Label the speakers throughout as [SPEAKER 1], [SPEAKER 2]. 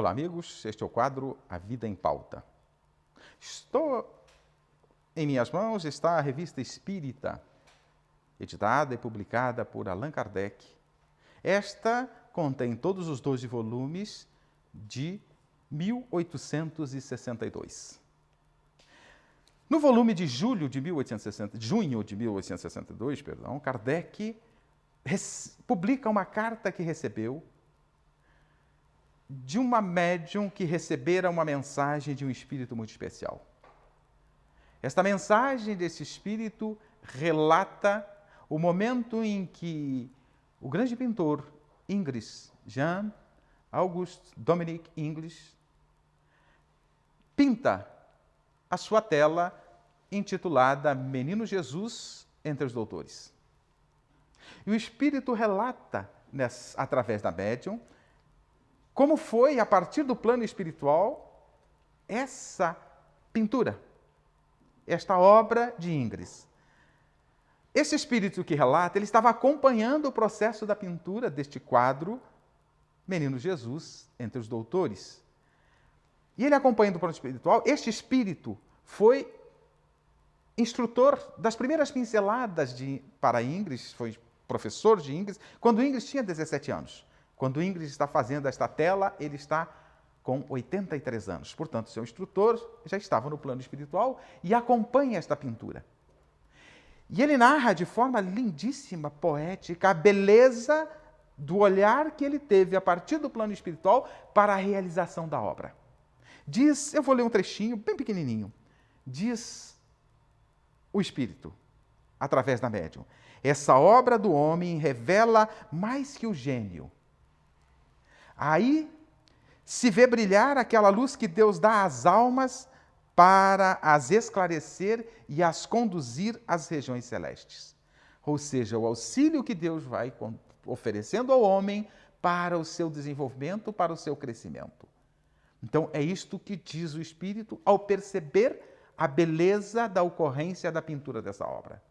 [SPEAKER 1] Olá, amigos. Este é o quadro A Vida em Pauta. Em minhas mãos está a Revista Espírita, editada e publicada por Allan Kardec. Esta contém todos os 12 volumes de 1862. No volume de junho de 1862, Kardec publica uma carta que recebeu de uma médium que recebera uma mensagem de um espírito muito especial. Esta mensagem desse espírito relata o momento em que o grande pintor inglês Jean August Dominic Inglis pinta a sua tela intitulada Menino Jesus entre os Doutores. E o espírito relata, através da médium, como foi, a partir do plano espiritual, essa pintura, esta obra de Ingres. Esse espírito que relata, ele estava acompanhando o processo da pintura deste quadro, Menino Jesus entre os Doutores. E ele acompanhando o plano espiritual, este espírito foi instrutor das primeiras pinceladas para Ingres, foi professor de Ingres, quando Ingres tinha 17 anos. Quando Ingres está fazendo esta tela, ele está com 83 anos. Portanto, seu instrutor já estava no plano espiritual e acompanha esta pintura. E ele narra de forma lindíssima, poética, a beleza do olhar que ele teve a partir do plano espiritual para a realização da obra. Diz, eu vou ler um trechinho bem pequenininho, diz o espírito, através da médium: essa obra do homem revela mais que o gênio. Aí se vê brilhar aquela luz que Deus dá às almas para as esclarecer e as conduzir às regiões celestes. Ou seja, o auxílio que Deus vai oferecendo ao homem para o seu desenvolvimento, para o seu crescimento. Então, é isto que diz o Espírito ao perceber a beleza da ocorrência da pintura dessa obra.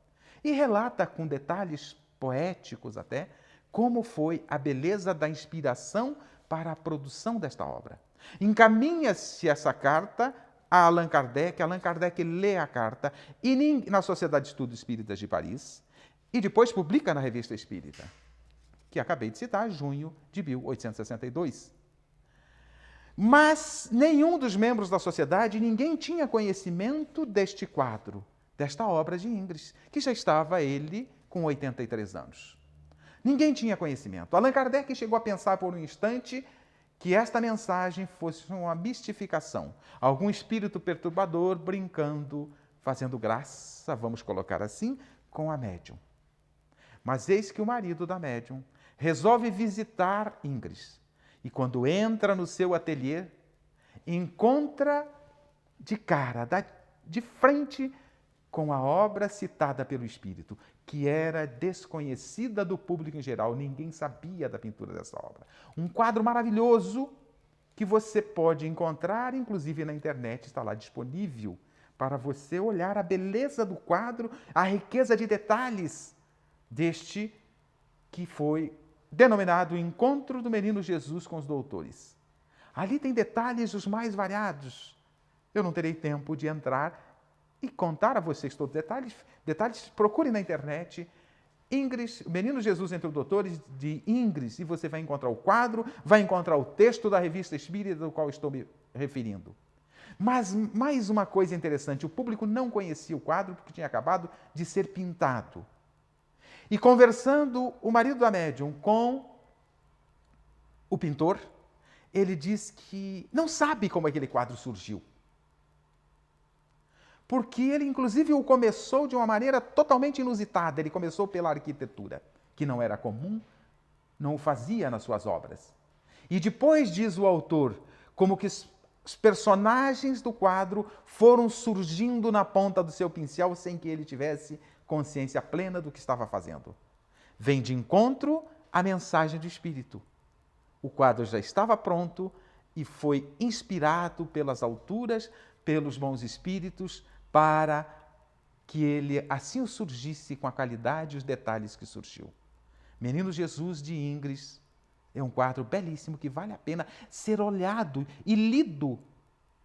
[SPEAKER 1] E relata com detalhes poéticos até como foi a beleza da inspiração para a produção desta obra. Encaminha-se essa carta a Allan Kardec lê a carta na Sociedade de Estudos Espíritas de Paris e depois publica na Revista Espírita, que acabei de citar, junho de 1862. Mas nenhum dos membros da sociedade, ninguém tinha conhecimento deste quadro, desta obra de Ingres, que já estava ele com 83 anos. Ninguém tinha conhecimento. Allan Kardec chegou a pensar por um instante que esta mensagem fosse uma mistificação, algum espírito perturbador brincando, fazendo graça, vamos colocar assim, com a médium. Mas eis que o marido da médium resolve visitar Ingres. E quando entra no seu ateliê, encontra de cara, de frente, com a obra citada pelo Espírito, que era desconhecida do público em geral, ninguém sabia da pintura dessa obra. Um quadro maravilhoso que você pode encontrar, inclusive na internet, está lá disponível, para você olhar a beleza do quadro, a riqueza de detalhes deste que foi denominado Encontro do Menino Jesus com os Doutores. Ali tem detalhes os mais variados. Eu não terei tempo de entrar e contar a vocês todos os detalhes. Procure na internet Ingres, Menino Jesus entre os Doutores de Ingres, e você vai encontrar o quadro, vai encontrar o texto da Revista Espírita do qual estou me referindo. Mas mais uma coisa interessante, o público não conhecia o quadro porque tinha acabado de ser pintado. E conversando o marido da médium com o pintor, ele diz que não sabe como aquele quadro surgiu. Porque ele, inclusive, o começou de uma maneira totalmente inusitada. Ele começou pela arquitetura, que não era comum, não o fazia nas suas obras. E depois, diz o autor, como que os personagens do quadro foram surgindo na ponta do seu pincel sem que ele tivesse consciência plena do que estava fazendo. Vem de encontro à mensagem do Espírito. O quadro já estava pronto e foi inspirado pelas alturas, pelos bons espíritos, para que ele assim surgisse com a qualidade e os detalhes que surgiu. Menino Jesus de Ingres É um quadro belíssimo que vale a pena ser olhado e lido.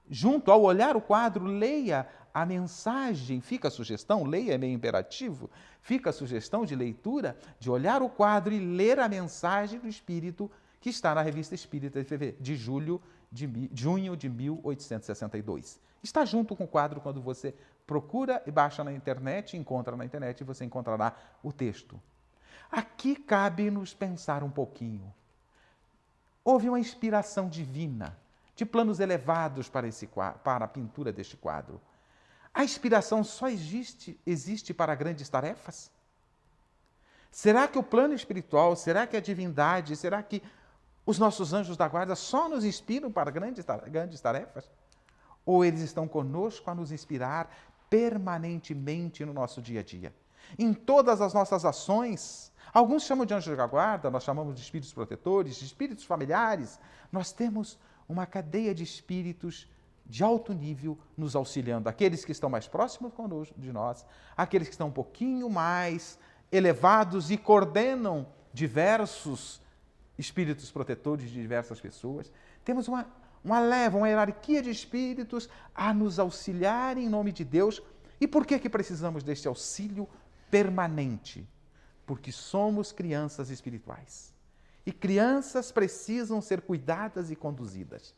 [SPEAKER 1] Junto ao olhar o quadro, leia a mensagem. Fica a sugestão, leia é meio imperativo. Fica a sugestão de leitura, de olhar o quadro e ler a mensagem do Espírito que está na Revista Espírita de junho de 1862. Está junto com o quadro quando você procura e baixa na internet, encontra na internet e você encontrará o texto. Aqui cabe-nos pensar um pouquinho. Houve uma inspiração divina, de planos elevados para a pintura deste quadro. A inspiração só existe para grandes tarefas? Será que o plano espiritual, será que a divindade, será que os nossos anjos da guarda só nos inspiram para grandes tarefas? Ou eles estão conosco a nos inspirar permanentemente no nosso dia a dia? Em todas as nossas ações, alguns chamam de anjos da guarda, nós chamamos de espíritos protetores, de espíritos familiares. Nós temos uma cadeia de espíritos de alto nível nos auxiliando. Aqueles que estão mais próximos de nós, aqueles que estão um pouquinho mais elevados e coordenam diversos espíritos protetores de diversas pessoas. Temos uma hierarquia de espíritos a nos auxiliar em nome de Deus. E por que precisamos deste auxílio permanente? Porque somos crianças espirituais. E crianças precisam ser cuidadas e conduzidas.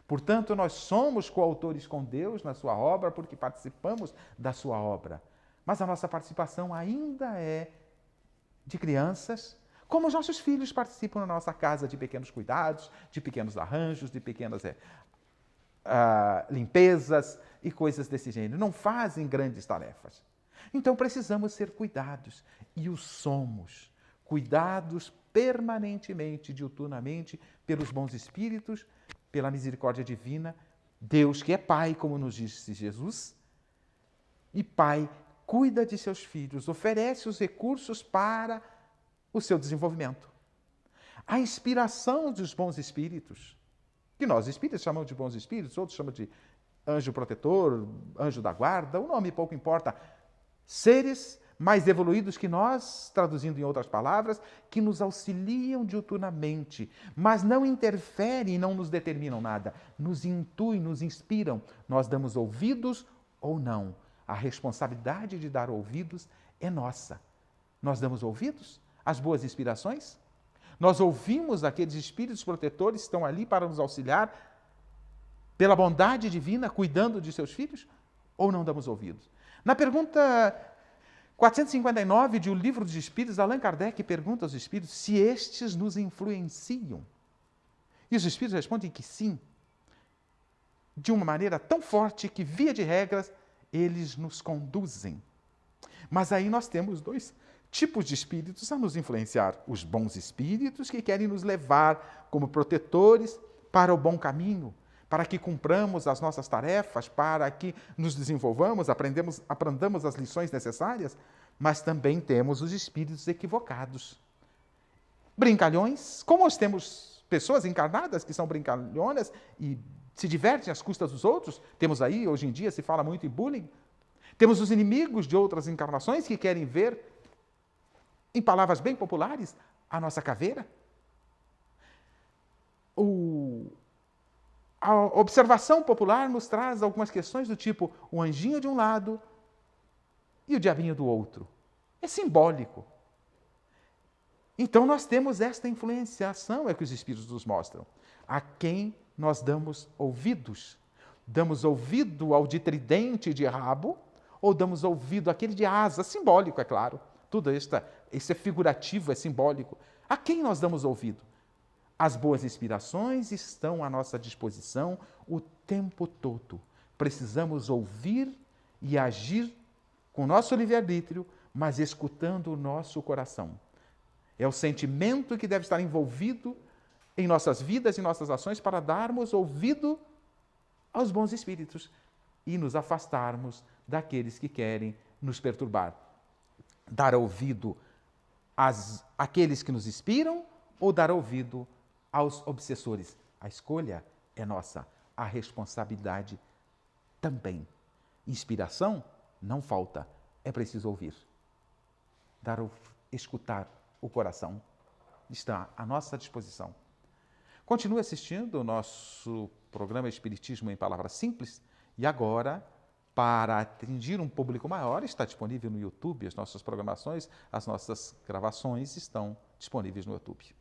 [SPEAKER 1] Portanto, nós somos coautores com Deus na sua obra, porque participamos da sua obra. Mas a nossa participação ainda é de crianças, como os nossos filhos participam na nossa casa de pequenos cuidados, de pequenos arranjos, de pequenas limpezas e coisas desse gênero. Não fazem grandes tarefas. Então precisamos ser cuidados, e o somos, cuidados permanentemente, diuturnamente, pelos bons espíritos, pela misericórdia divina, Deus que é Pai, como nos disse Jesus, e Pai cuida de seus filhos, oferece os recursos para o seu desenvolvimento. A inspiração dos bons espíritos, que nós espíritas chamamos de bons espíritos, outros chamam de anjo protetor, anjo da guarda, o nome pouco importa. Seres mais evoluídos que nós, traduzindo em outras palavras, que nos auxiliam diuturnamente, mas não interferem e não nos determinam nada, nos intuem, nos inspiram. Nós damos ouvidos ou não. A responsabilidade de dar ouvidos é nossa. Nós damos ouvidos às boas inspirações? Nós ouvimos aqueles espíritos protetores que estão ali para nos auxiliar pela bondade divina, cuidando de seus filhos? Ou não damos ouvidos? Na pergunta 459 de O Livro dos Espíritos, Allan Kardec pergunta aos espíritos se estes nos influenciam. E os espíritos respondem que sim, de uma maneira tão forte que, via de regras, eles nos conduzem. Mas aí nós temos dois tipos de espíritos a nos influenciar. Os bons espíritos que querem nos levar como protetores para o bom caminho, para que cumpramos as nossas tarefas, para que nos desenvolvamos, aprendamos as lições necessárias, mas também temos os espíritos equivocados. Brincalhões, como nós temos pessoas encarnadas que são brincalhonas e se divertem às custas dos outros, temos aí, hoje em dia, se fala muito em bullying, temos os inimigos de outras encarnações que querem ver, em palavras bem populares, a nossa caveira. A observação popular nos traz algumas questões do tipo o anjinho de um lado e o diabinho do outro. É simbólico. Então nós temos esta influenciação, é que os espíritos nos mostram. A quem nós damos ouvidos? Damos ouvido ao de tridente e de rabo, ou damos ouvido àquele de asa? Simbólico, é claro. Tudo isso é figurativo, é simbólico. A quem nós damos ouvido? As boas inspirações estão à nossa disposição o tempo todo. Precisamos ouvir e agir com o nosso livre-arbítrio, mas escutando o nosso coração. É o sentimento que deve estar envolvido em nossas vidas e nossas ações para darmos ouvido aos bons espíritos e nos afastarmos daqueles que querem nos perturbar. Dar ouvido àqueles que nos inspiram ou dar ouvido aos obsessores. A escolha é nossa, a responsabilidade também. Inspiração não falta, é preciso ouvir. Escutar o coração. está à nossa disposição. Continue assistindo o nosso programa Espiritismo em Palavras Simples e agora, para atingir um público maior, está disponível no YouTube. As nossas programações, as nossas gravações estão disponíveis no YouTube.